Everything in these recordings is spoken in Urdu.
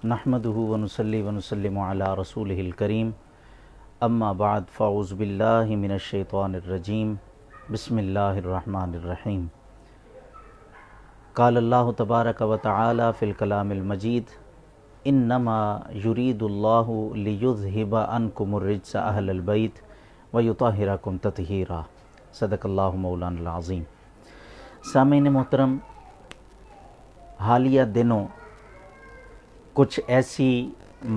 نحمدہ ونصلی ونسلم علی رسولہ الکریم اما بعد فاعوذ باللہ من الشیطان الرجیم بسم اللہ الرحمن الرحیم قال اللہ تبارک و تعالی فی الکلام المجید انما یرید اللہ لیذہب عنکم الرجس اہل البیت ویطہرکم تطہیرا صدق اللہ مولانا العظیم۔ سامعین محترم، حالیہ دنوں کچھ ایسی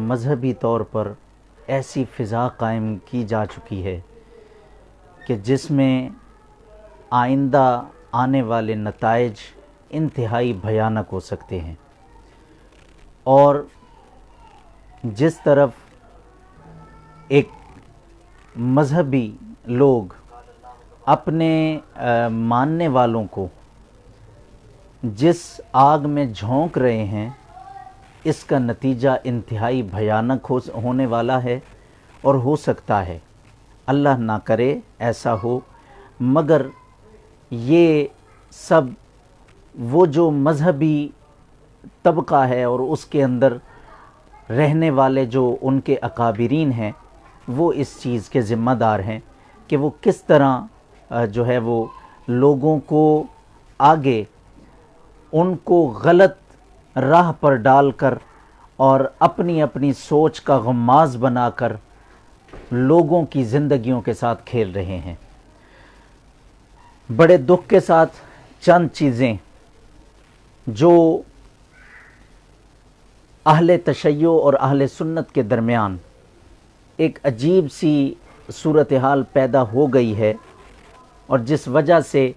مذہبی طور پر ایسی فضا قائم کی جا چکی ہے کہ جس میں آئندہ آنے والے نتائج انتہائی بھیانک ہو سکتے ہیں، اور جس طرف ایک مذہبی لوگ اپنے ماننے والوں کو جس آگ میں جھونک رہے ہیں، اس کا نتیجہ انتہائی بھیانک ہونے والا ہے اور ہو سکتا ہے، اللہ نہ کرے ایسا ہو، مگر یہ سب وہ جو مذہبی طبقہ ہے اور اس کے اندر رہنے والے جو ان کے اکابرین ہیں، وہ اس چیز کے ذمہ دار ہیں کہ وہ کس طرح جو ہے وہ لوگوں کو آگے ان کو غلط راہ پر ڈال کر اور اپنی اپنی سوچ کا غماز بنا کر لوگوں کی زندگیوں کے ساتھ کھیل رہے ہیں۔ بڑے دکھ کے ساتھ چند چیزیں جو اہل تشیع اور اہل سنت کے درمیان ایک عجیب سی صورتحال پیدا ہو گئی ہے، اور جس وجہ سے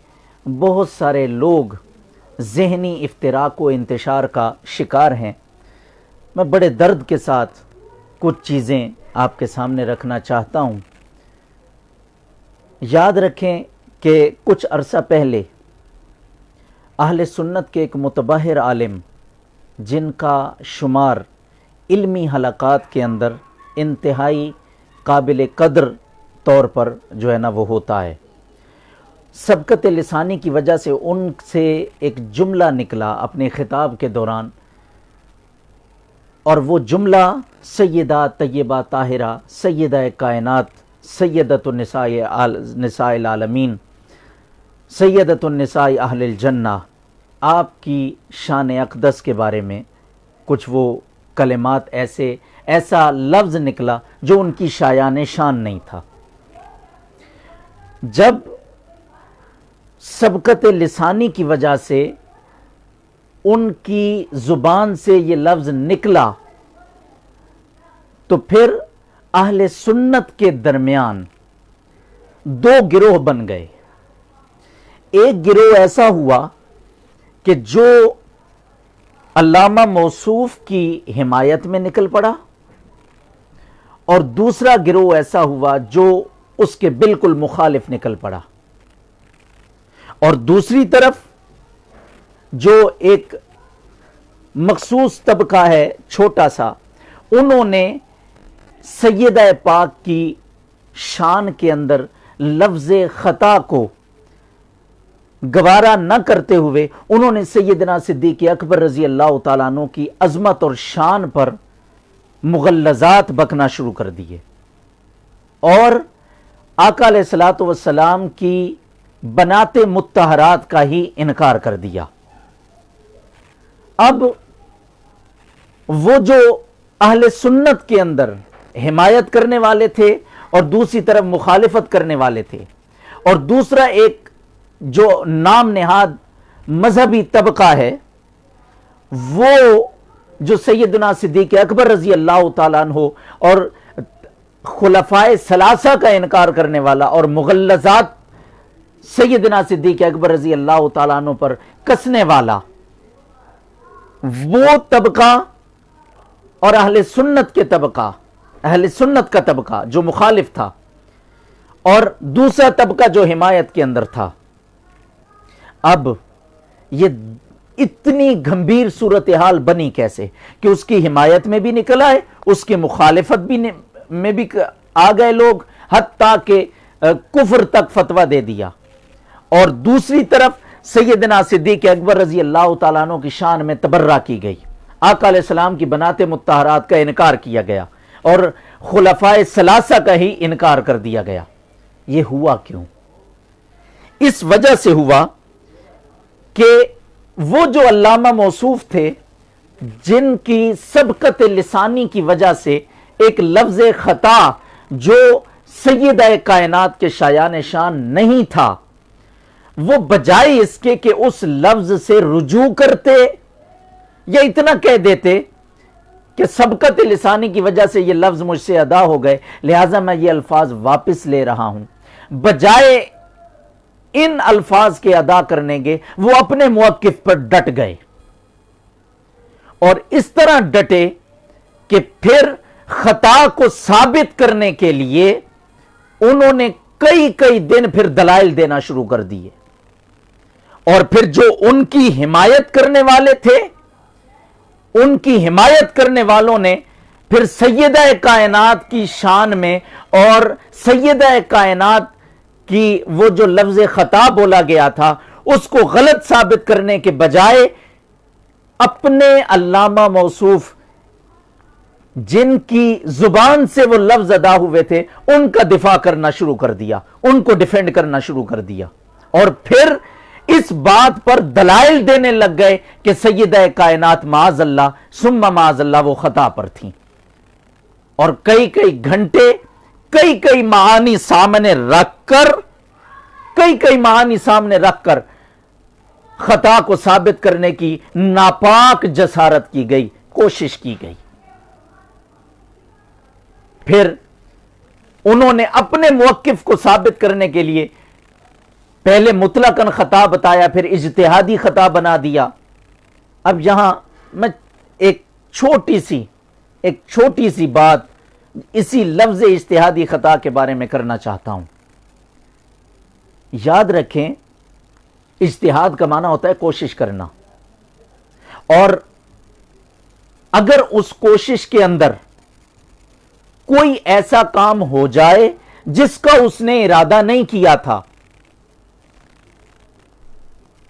بہت سارے لوگ ذہنی افتراق و انتشار کا شکار ہیں، میں بڑے درد کے ساتھ کچھ چیزیں آپ کے سامنے رکھنا چاہتا ہوں۔ یاد رکھیں کہ کچھ عرصہ پہلے اہل سنت کے ایک متبحر عالم، جن کا شمار علمی حلقات کے اندر انتہائی قابل قدر طور پر جو ہے نا وہ ہوتا ہے، سبقت لسانی کی وجہ سے ان سے ایک جملہ نکلا اپنے خطاب کے دوران، اور وہ جملہ سیدہ طیبہ طاہرہ سیدہ کائنات سیدۃ نساء العالمین سیدۃ النساء اہل الجنہ، آپ کی شان اقدس کے بارے میں کچھ وہ کلمات ایسا لفظ نکلا جو ان کی شایان شان نہیں تھا۔ جب سبقت لسانی کی وجہ سے ان کی زبان سے یہ لفظ نکلا، تو پھر اہل سنت کے درمیان دو گروہ بن گئے۔ ایک گروہ ایسا ہوا کہ جو علامہ موصوف کی حمایت میں نکل پڑا، اور دوسرا گروہ ایسا ہوا جو اس کے بالکل مخالف نکل پڑا، اور دوسری طرف جو ایک مخصوص طبقہ ہے چھوٹا سا، انہوں نے سیدہ پاک کی شان کے اندر لفظ خطا کو گوارا نہ کرتے ہوئے انہوں نے سیدنا صدیق اکبر رضی اللہ تعالیٰ عنہ کی عظمت اور شان پر مغلظات بکنا شروع کر دیے، اور آقا علیہ الصلوۃ والسلام کی بنات مطہرات کا ہی انکار کر دیا۔ اب وہ جو اہل سنت کے اندر حمایت کرنے والے تھے اور دوسری طرف مخالفت کرنے والے تھے، اور دوسرا ایک جو نام نہاد مذہبی طبقہ ہے، وہ جو سیدنا صدیق اکبر رضی اللہ تعالیٰ عنہ اور خلفائے ثلاثہ کا انکار کرنے والا اور مغلظات سیدنا صدیق اکبر رضی اللہ تعالیٰ عنہ پر کسنے والا، وہ طبقہ اور اہل سنت کے طبقہ، اہل سنت کا طبقہ جو مخالف تھا، اور دوسرا طبقہ جو حمایت کے اندر تھا، اب یہ اتنی گھمبیر صورتحال بنی کیسے کہ اس کی حمایت میں بھی نکل آئے، اس کی مخالفت بھی میں بھی آ گئے لوگ، حتیٰ کہ کفر تک فتویٰ دے دیا، اور دوسری طرف سیدنا صدیق اکبر رضی اللہ تعالیٰ عنہ کی شان میں تبرہ کی گئی۔ آقا علیہ السلام کی بنات مطہرات کا انکار کیا گیا اور خلفائے ثلاثہ کا ہی انکار کر دیا گیا. یہ ہوا کیوں؟ اس وجہ سے ہوا کہ وہ جو علامہ موصوف تھے جن کی سبقت لسانی کی وجہ سے ایک لفظ خطا جو سیدہ کائنات کے شایان شان نہیں تھا، وہ بجائے اس کے کہ اس لفظ سے رجوع کرتے یا اتنا کہہ دیتے کہ سبقت لسانی کی وجہ سے یہ لفظ مجھ سے ادا ہو گئے لہٰذا میں یہ الفاظ واپس لے رہا ہوں، بجائے ان الفاظ کے ادا کرنے کے وہ اپنے موقف پر ڈٹ گئے اور اس طرح ڈٹے کہ پھر خطا کو ثابت کرنے کے لیے انہوں نے کئی دن پھر دلائل دینا شروع کر دیے. اور پھر جو ان کی حمایت کرنے والے تھے، ان کی حمایت کرنے والوں نے پھر سیدہ کائنات کی شان میں اور سیدہ کائنات کی وہ جو لفظ خطا بولا گیا تھا اس کو غلط ثابت کرنے کے بجائے اپنے علامہ موصوف جن کی زبان سے وہ لفظ ادا ہوئے تھے ان کا دفاع کرنا شروع کر دیا، ان کو ڈیفینڈ کرنا شروع کر دیا اور پھر اس بات پر دلائل دینے لگ گئے کہ سیدہ کائنات معاذ اللہ ثم معاذ اللہ وہ خطا پر تھیں. اور کئی گھنٹے کئی معانی سامنے رکھ کر خطا کو ثابت کرنے کی ناپاک جسارت کی گئی، کوشش کی گئی. پھر انہوں نے اپنے موقف کو ثابت کرنے کے لیے پہلے مطلقاً خطا بتایا، پھر اجتہادی خطا بنا دیا. اب یہاں میں ایک چھوٹی سی بات اسی لفظ اجتہادی خطا کے بارے میں کرنا چاہتا ہوں. یاد رکھیں اجتہاد کا معنی ہوتا ہے کوشش کرنا، اور اگر اس کوشش کے اندر کوئی ایسا کام ہو جائے جس کا اس نے ارادہ نہیں کیا تھا،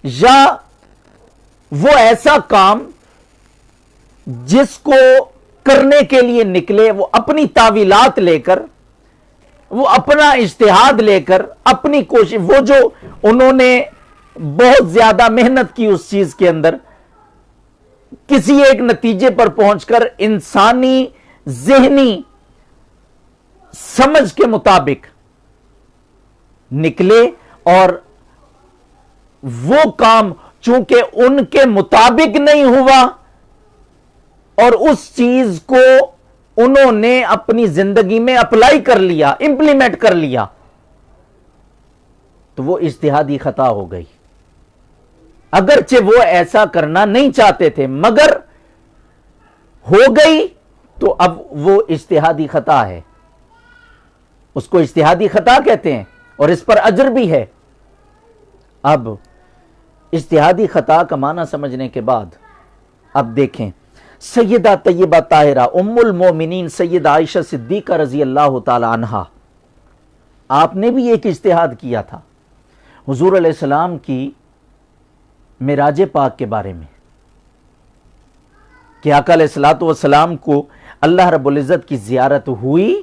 یا وہ ایسا کام جس کو کرنے کے لیے نکلے وہ اپنی تاویلات لے کر، وہ اپنا اجتہاد لے کر، اپنی کوشش، وہ جو انہوں نے بہت زیادہ محنت کی اس چیز کے اندر، کسی ایک نتیجے پر پہنچ کر انسانی ذہنی سمجھ کے مطابق نکلے اور وہ کام چونکہ ان کے مطابق نہیں ہوا اور اس چیز کو انہوں نے اپنی زندگی میں اپلائی کر لیا، امپلیمنٹ کر لیا، تو وہ اجتہادی خطا ہو گئی. اگرچہ وہ ایسا کرنا نہیں چاہتے تھے مگر ہو گئی تو اب وہ اجتہادی خطا ہے. اس کو اجتہادی خطا کہتے ہیں اور اس پر اجر بھی ہے. اب اجتہادی خطا کا معنی سمجھنے کے بعد اب دیکھیں سیدہ طیبہ طاہرہ ام المومنین سیدہ عائشہ صدیقہ رضی اللہ تعالی عنہا، آپ نے بھی ایک اجتہاد کیا تھا حضور علیہ السلام کی معراج پاک کے بارے میں کہ آقا علیہ الصلوۃ والسلام کو اللہ رب العزت کی زیارت ہوئی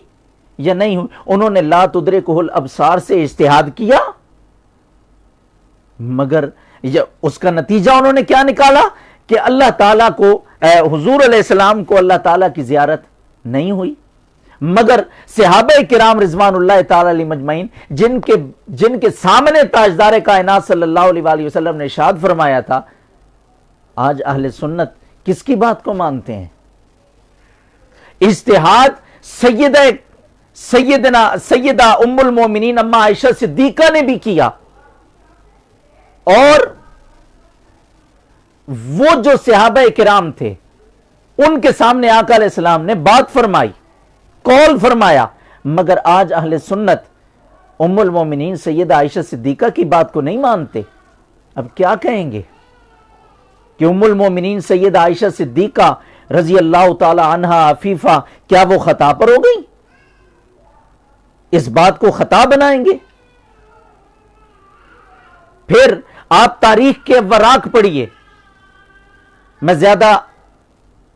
یا نہیں ہوئی. انہوں نے لا تدرکہ الابصار سے اجتہاد کیا، مگر اس کا نتیجہ انہوں نے کیا نکالا کہ اللہ تعالیٰ کو حضور علیہ السلام کو اللہ تعالیٰ کی زیارت نہیں ہوئی. مگر صحابہ کرام رضوان اللہ تعالی علیہ مجمعین جن کے سامنے تاجدار کائنات صلی اللہ علیہ وآلہ وسلم نے ارشاد فرمایا تھا، آج اہل سنت کس کی بات کو مانتے ہیں؟ اجتہاد سیدہ ام المومنین اما عائشہ صدیقہ نے بھی کیا، اور وہ جو صحابہ کرام تھے ان کے سامنے آقا علیہ السلام نے بات فرمائی، قول فرمایا، مگر آج اہل سنت ام المومنین سیدہ عائشہ صدیقہ کی بات کو نہیں مانتے. اب کیا کہیں گے کہ ام المومنین سیدہ عائشہ صدیقہ رضی اللہ تعالی عنہا عفیفہ کیا وہ خطا پر ہو گئی؟ اس بات کو خطا بنائیں گے؟ پھر آپ تاریخ کے ورق پڑھیے. میں زیادہ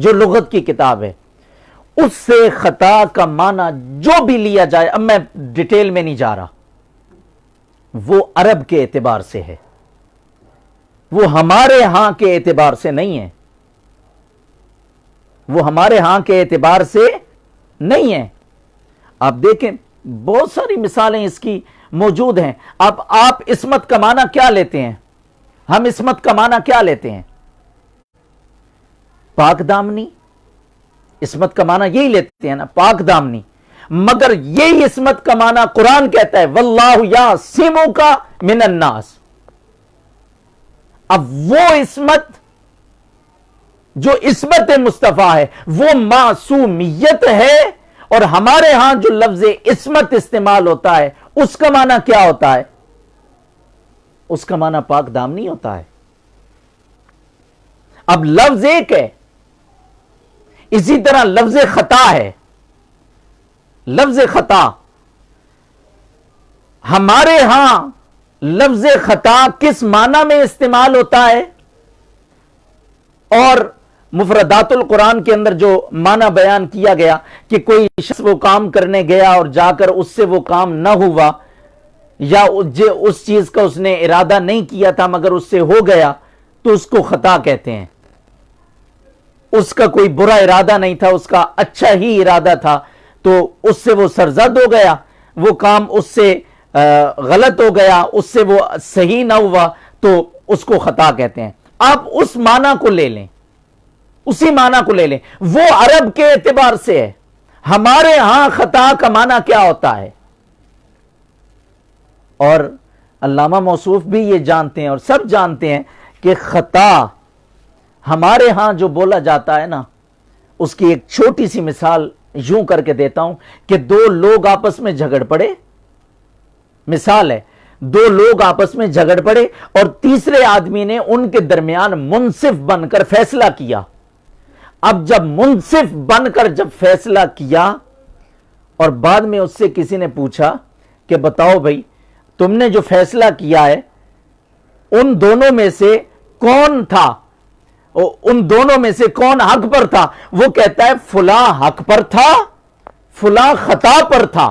جو لغت کی کتاب ہے، اس سے خطا کا معنی جو بھی لیا جائے، اب میں ڈیٹیل میں نہیں جا رہا، وہ عرب کے اعتبار سے ہے، وہ ہمارے ہاں کے اعتبار سے نہیں ہے، وہ ہمارے ہاں کے اعتبار سے نہیں ہے۔ آپ دیکھیں بہت ساری مثالیں اس کی موجود ہیں۔ اب آپ عصمت کا معنی کیا لیتے ہیں؟ ہم عصمت کا معنی کیا لیتے ہیں؟ پاک دامنی، عصمت کا معنی یہی لیتے ہیں نا، پاک دامنی۔ مگر یہی عصمت کا معنی قرآن کہتا ہے واللہ یعصمک من الناس۔ اب وہ عصمت جو عصمت مصطفیٰ ہے، وہ معصومیت ہے، اور ہمارے ہاں جو لفظ عصمت استعمال ہوتا ہے اس کا معنی کیا ہوتا ہے؟ اس کا معنی پاک دامنی ہوتا ہے۔ اب لفظ ایک ہے، اسی طرح لفظ خطا ہے۔ لفظ خطا ہمارے ہاں لفظ خطا کس معنی میں استعمال ہوتا ہے؟ اور مفردات القرآن کے اندر جو معنی بیان کیا گیا کہ کوئی شخص وہ کام کرنے گیا اور جا کر اس سے وہ کام نہ ہوا، یا اس چیز کا اس نے ارادہ نہیں کیا تھا مگر اس سے ہو گیا، تو اس کو خطا کہتے ہیں۔ اس کا کوئی برا ارادہ نہیں تھا، اس کا اچھا ہی ارادہ تھا، تو اس سے وہ سرزد ہو گیا، وہ کام اس سے غلط ہو گیا، اس سے وہ صحیح نہ ہوا، تو اس کو خطا کہتے ہیں۔ آپ اس معنی کو لے لیں، اسی معنی کو لے لیں، وہ عرب کے اعتبار سے ہے۔ ہمارے ہاں خطا کا معنی کیا ہوتا ہے؟ اور علامہ موصوف بھی یہ جانتے ہیں اور سب جانتے ہیں کہ خطا ہمارے ہاں جو بولا جاتا ہے نا، اس کی ایک چھوٹی سی مثال یوں کر کے دیتا ہوں کہ دو لوگ آپس میں جھگڑ پڑے، مثال ہے، دو لوگ آپس میں جھگڑ پڑے اور تیسرے آدمی نے ان کے درمیان منصف بن کر فیصلہ کیا۔ اب جب منصف بن کر جب فیصلہ کیا اور بعد میں اس سے کسی نے پوچھا کہ بتاؤ بھائی تم نے جو فیصلہ کیا ہے ان دونوں میں سے کون تھا، ان دونوں میں سے کون حق پر تھا؟ وہ کہتا ہے فلاں حق پر تھا، فلاں خطا پر تھا۔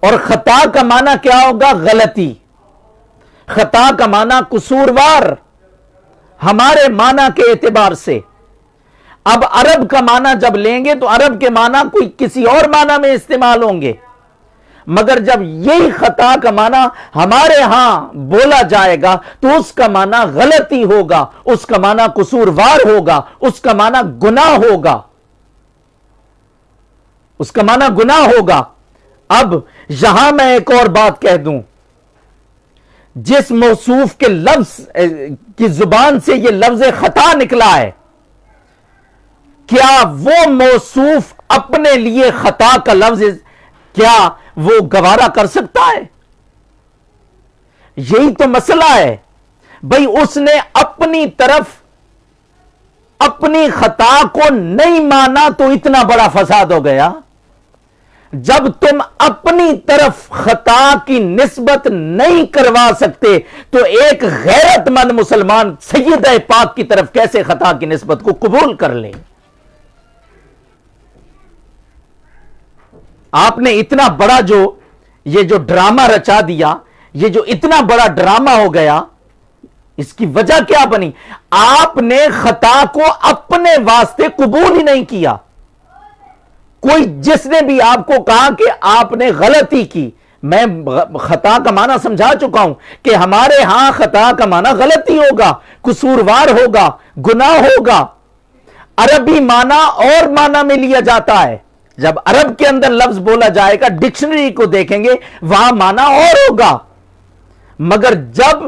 اور خطا کا معنی کیا ہوگا؟ غلطی۔ خطا کا معنی قصوروار ہمارے معنی کے اعتبار سے۔ اب عرب کا معنی جب لیں گے تو عرب کے معنی کوئی کسی اور معنی میں استعمال ہوں گے، مگر جب یہی خطا کا معنی ہمارے ہاں بولا جائے گا تو اس کا معنی غلطی ہوگا، اس کا معنی قصوروار ہوگا، اس کا معنی گناہ ہوگا، اس کا معنی گناہ ہوگا۔ اب یہاں میں ایک اور بات کہہ دوں، جس موصوف کے لفظ کی زبان سے یہ لفظ خطا نکلا ہے، کیا وہ موصوف اپنے لیے خطا کا لفظ کیا وہ گوارا کر سکتا ہے؟ یہی تو مسئلہ ہے بھئی، اس نے اپنی طرف اپنی خطا کو نہیں مانا تو اتنا بڑا فساد ہو گیا۔ جب تم اپنی طرف خطا کی نسبت نہیں کروا سکتے تو ایک غیرت مند مسلمان سیدہ پاک کی طرف کیسے خطا کی نسبت کو قبول کر لے؟ آپ نے اتنا بڑا یہ جو ڈرامہ رچا دیا، یہ جو اتنا بڑا ڈرامہ ہو گیا، اس کی وجہ کیا بنی؟ آپ نے خطا کو اپنے واسطے قبول ہی نہیں کیا۔ کوئی جس نے بھی آپ کو کہا کہ آپ نے غلطی کی، میں خطا کا معنی سمجھا چکا ہوں کہ ہمارے ہاں خطا کا معنی غلطی ہوگا، قصوروار ہوگا، گناہ ہوگا۔ عربی معنی اور معنی میں لیا جاتا ہے۔ جب عرب کے اندر لفظ بولا جائے گا، ڈکشنری کو دیکھیں گے وہاں معنی اور ہوگا، مگر جب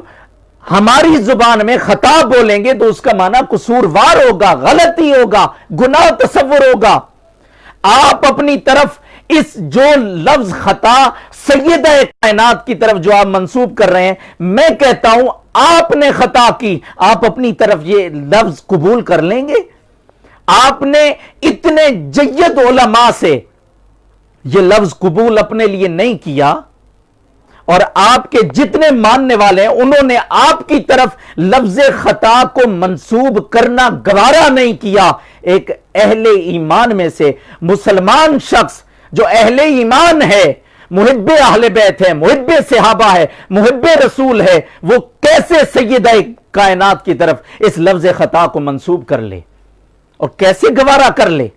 ہماری زبان میں خطا بولیں گے تو اس کا معنی قصوروار ہوگا، غلطی ہوگا، گناہ تصور ہوگا۔ آپ اپنی طرف اس جو لفظ خطا سیدہ کائنات کی طرف جو آپ منسوب کر رہے ہیں، میں کہتا ہوں آپ نے خطا کی، آپ اپنی طرف یہ لفظ قبول کر لیں گے؟ آپ نے اتنے جید علماء سے یہ لفظ قبول اپنے لیے نہیں کیا، اور آپ کے جتنے ماننے والے ہیں انہوں نے آپ کی طرف لفظ خطا کو منسوب کرنا گوارا نہیں کیا. ایک اہل ایمان میں سے مسلمان شخص جو اہل ایمان ہے، محب اہل بیت ہے، محب صحابہ ہے، محب رسول ہے، وہ کیسے سیدہ کائنات کی طرف اس لفظ خطا کو منسوب کر لے اور کیسے گوارا کر لے؟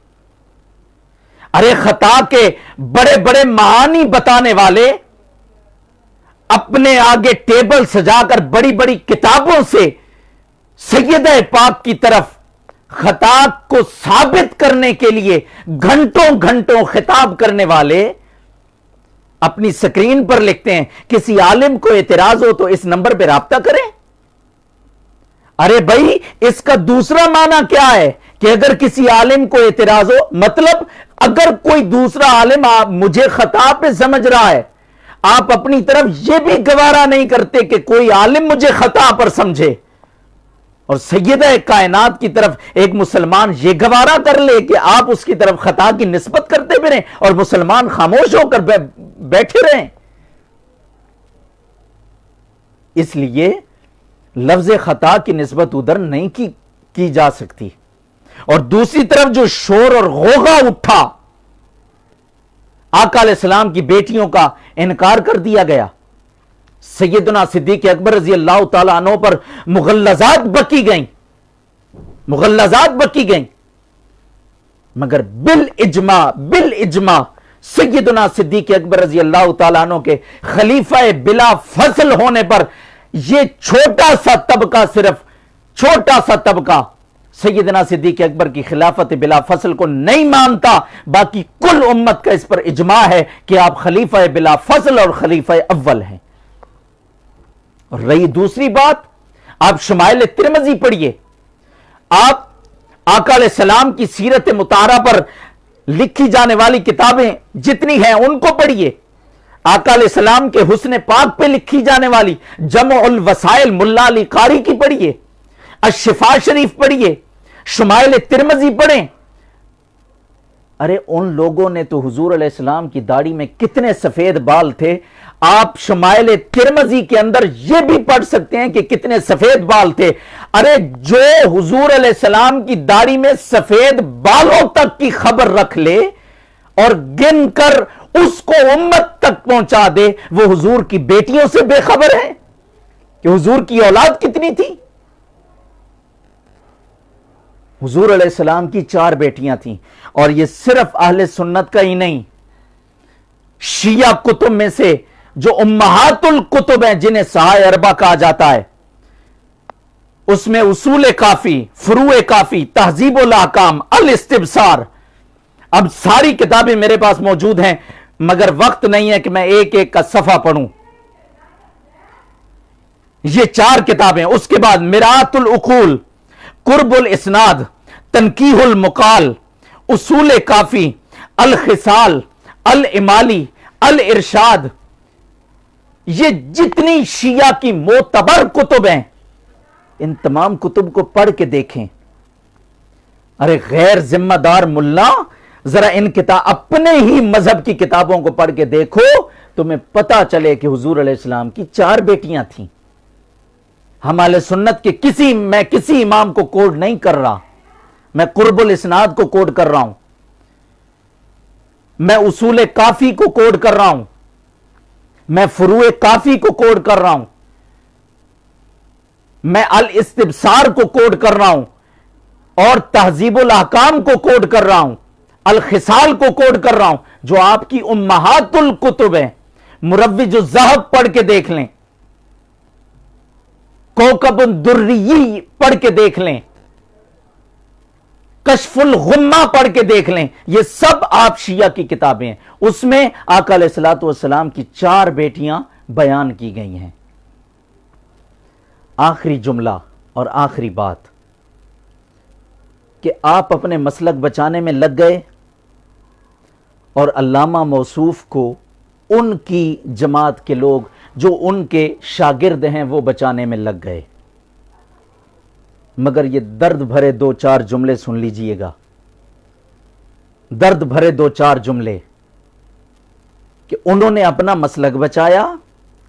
ارے خطا کے بڑے بڑے معانی بتانے والے اپنے آگے ٹیبل سجا کر بڑی بڑی کتابوں سے سیدہ پاک کی طرف خطا کو ثابت کرنے کے لیے گھنٹوں گھنٹوں خطاب کرنے والے اپنی سکرین پر لکھتے ہیں کسی عالم کو اعتراض ہو تو اس نمبر پہ رابطہ کریں. ارے بھائی اس کا دوسرا معنی کیا ہے کہ اگر کسی عالم کو اعتراض ہو، مطلب اگر کوئی دوسرا عالم مجھے خطا پہ سمجھ رہا ہے، آپ اپنی طرف یہ بھی گوارا نہیں کرتے کہ کوئی عالم مجھے خطا پر سمجھے، اور سیدہ کائنات کی طرف ایک مسلمان یہ گوارا کر لے کہ آپ اس کی طرف خطا کی نسبت کرتے پھریں اور مسلمان خاموش ہو کر بیٹھے رہیں. اس لیے لفظ خطا کی نسبت ادھر نہیں کی جا سکتی. اور دوسری طرف جو شور اور غوغا اٹھا، آقا علیہ السلام کی بیٹیوں کا انکار کر دیا گیا، سیدنا صدیق اکبر رضی اللہ تعالیٰ عنہ پر مغلظات بکی گئیں، مگر بالاجماع سیدنا صدیق اکبر رضی اللہ تعالیٰ عنہ کے خلیفہ بلا فصل ہونے پر یہ چھوٹا سا طبقہ سیدنا صدیق اکبر کی خلافت بلا فصل کو نہیں مانتا. باقی کل امت کا اس پر اجماع ہے کہ آپ خلیفہ بلا فصل اور خلیفہ اول ہیں. اور رہی دوسری بات، آپ شمائل ترمذی پڑھیے، آپ آقا علیہ السلام کی سیرت مطہرہ پر لکھی جانے والی کتابیں جتنی ہیں ان کو پڑھیے، آقا علیہ السلام کے حسن پاک پہ لکھی جانے والی جمع الوسائل ملا علی قاری کی پڑھیے، الشفاء شریف پڑھیے، شمائل ترمذی پڑھیں. ارے ان لوگوں نے تو حضور علیہ السلام کی داڑھی میں کتنے سفید بال تھے، آپ شمائل ترمذی کے اندر یہ بھی پڑھ سکتے ہیں کہ کتنے سفید بال تھے. ارے جو حضور علیہ السلام کی داڑھی میں سفید بالوں تک کی خبر رکھ لے اور گن کر اس کو امت تک پہنچا دے، وہ حضور کی بیٹیوں سے بے خبر ہے کہ حضور کی اولاد کتنی تھی. حضور علیہ السلام کی 4 بیٹیاں تھیں، اور یہ صرف اہل سنت کا ہی نہیں، شیعہ کتب میں سے جو امہات الکتب ہیں جنہیں صحائح اربعہ کہا جاتا ہے، اس میں اصول کافی، فروع کافی، تہذیب الاحکام، الاستبصار، اب ساری کتابیں میرے پاس موجود ہیں مگر وقت نہیں ہے کہ میں ایک ایک کا صفحہ پڑھوں. یہ 4 کتابیں، اس کے بعد مرآت العقول، قرب الاسناد، تنقیح المقال، اصول کافی، الخصال، الامالی، الارشاد، یہ جتنی شیعہ کی معتبر کتب ہیں ان تمام کتب کو پڑھ کے دیکھیں. ارے غیر ذمہ دار ملا، ذرا ان اپنے ہی مذہب کی کتابوں کو پڑھ کے دیکھو، تمہیں پتا چلے کہ حضور علیہ السلام کی 4 بیٹیاں تھیں. ہم اہل سنت کے میں کسی امام کو کوڈ نہیں کر رہا، میں قرب الاسناد کو کوڈ کر رہا ہوں، میں اصول کافی کو کوڈ کر رہا ہوں، میں فروع کافی کو کوڈ کر رہا ہوں، میں الاستبصار کو کوڈ کر رہا ہوں، اور تہذیب الاحکام کو کوڈ کر رہا ہوں، الخصال کو کوڈ کر رہا ہوں، جو آپ کی امہات الکتب ہیں. مروج الذہب پڑھ کے دیکھ لیں، کوکب الدری پڑھ کے دیکھ لیں، کشف الغمہ پڑھ کے دیکھ لیں، یہ سب آپ شیعہ کی کتابیں ہیں. اس میں آقا علیہ الصلوۃ والسلام کی 4 بیٹیاں بیان کی گئی ہیں. آخری جملہ اور آخری بات کہ آپ اپنے مسلک بچانے میں لگ گئے اور علامہ موصوف کو ان کی جماعت کے لوگ جو ان کے شاگرد ہیں وہ بچانے میں لگ گئے. مگر یہ درد بھرے 2-4 جملے سن لیجئے گا، درد بھرے 2-4 جملے کہ انہوں نے اپنا مسلک بچایا،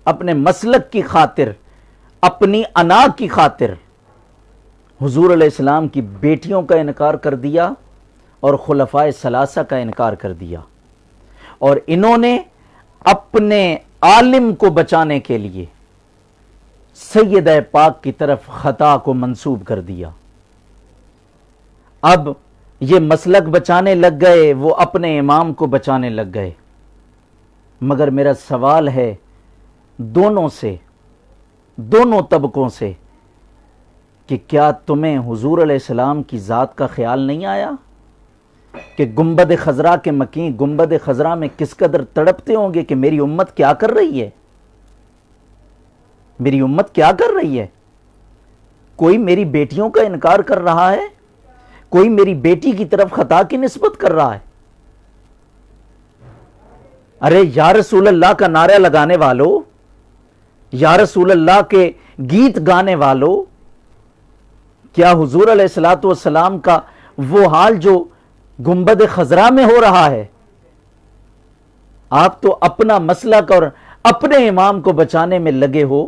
اپنے مسلک کی خاطر، اپنی انا کی خاطر حضور علیہ السلام کی بیٹیوں کا انکار کر دیا اور خلفائے ثلاثہ کا انکار کر دیا، اور انہوں نے اپنے عالم کو بچانے کے لیے سیدہ پاک کی طرف خطا کو منسوب کر دیا۔ اب یہ مسلک بچانے لگ گئے، وہ اپنے امام کو بچانے لگ گئے۔ مگر میرا سوال ہے دونوں سے، دونوں طبقوں سے، کہ کیا تمہیں حضور علیہ السلام کی ذات کا خیال نہیں آیا کہ گنبد خضرا کے مکین گنبد خضرا میں کس قدر تڑپتے ہوں گے کہ میری امت کیا کر رہی ہے، میری امت کیا کر رہی ہے؟ کوئی میری بیٹیوں کا انکار کر رہا ہے، کوئی میری بیٹی کی طرف خطا کی نسبت کر رہا ہے۔ ارے یا رسول اللہ کا نعرہ لگانے والو، یا رسول اللہ کے گیت گانے والو، کیا حضور علیہ الصلوۃ والسلام کا وہ حال جو گنبد خضرا میں ہو رہا ہے؟ آپ تو اپنا مسلک اور اپنے امام کو بچانے میں لگے ہو،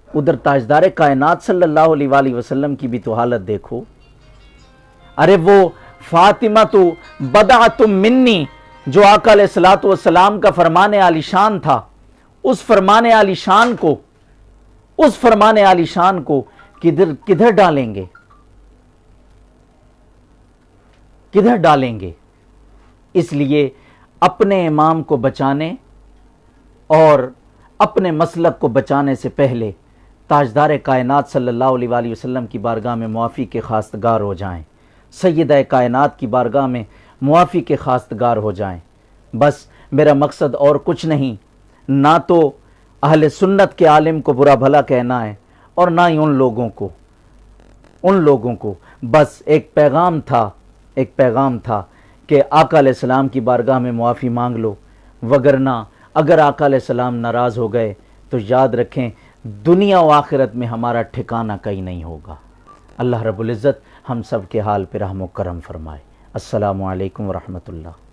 ادھر تاجدار کائنات صلی اللہ علیہ وآلہ وسلم کی بھی تو حالت دیکھو۔ ارے وہ فاطمہ تو بدعت منی جو آقا علیہ الصلوۃ والسلام کا فرمان عالی شان تھا، اس فرمان عالی شان کو کدھر ڈالیں گے؟ کدھر ڈالیں گے؟ اس لیے اپنے امام کو بچانے اور اپنے مسلک کو بچانے سے پہلے تاجدار کائنات صلی اللہ علیہ وآلہ وسلم کی بارگاہ میں معافی کے خواستگار ہو جائیں، سیدہ کائنات کی بارگاہ میں معافی کے خواستگار ہو جائیں۔ بس میرا مقصد اور کچھ نہیں، نہ تو اہل سنت کے عالم کو برا بھلا کہنا ہے اور نہ ہی ان لوگوں کو بس ایک پیغام تھا کہ آقا علیہ السلام کی بارگاہ میں معافی مانگ لو، وگرنہ اگر آقا علیہ السلام ناراض ہو گئے تو یاد رکھیں دنیا و آخرت میں ہمارا ٹھکانہ کہیں نہیں ہوگا۔ اللہ رب العزت ہم سب کے حال پہ رحم و کرم فرمائے۔ السلام علیکم ورحمۃ اللہ۔